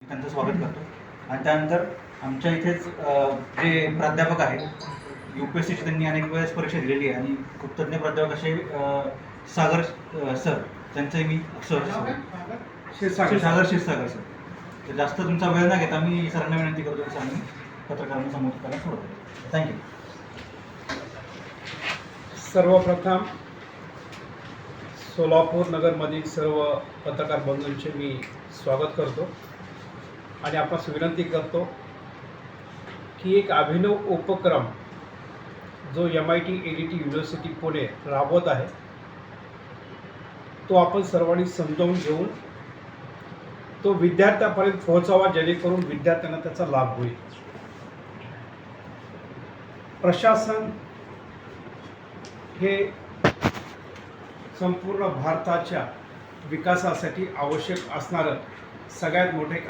त्यांचं स्वागत करतो. आणि त्यानंतर आमच्या इथेच जे प्राध्यापक आहेत, UPSCची त्यांनी अनेक वेळेस परीक्षा दिलेली आहे आणि खूप तज्ज्ञ प्राध्यापक असे सागर सर, त्यांचंही मी सागर क्षीरसागर सर. तर जास्त तुमचा वेळ न घेता मी सरांना विनंती करतो की सरांनी पत्रकारांना संबोधित करायला सुरुवात करू. थँक्यू. सर्वप्रथम सोलापूर नगरमधील सर्व पत्रकार बंधूंचे मी स्वागत करतो आणि आपणास विनंती करतो की एक अभिनव उपक्रम जो MIT ADT युनिव्हर्सिटी पुणे राबवत आहे तो आपण सर्वांनी समजावून घेऊन तो विद्यार्थ्यांपर्यंत पोहोचावा, जेणेकरून विद्यार्थ्यांना त्याचा लाभ होईल. प्रशासन हे संपूर्ण भारताच्या विकासासाठी आवश्यक असणारं सगळ्यात मोठं एक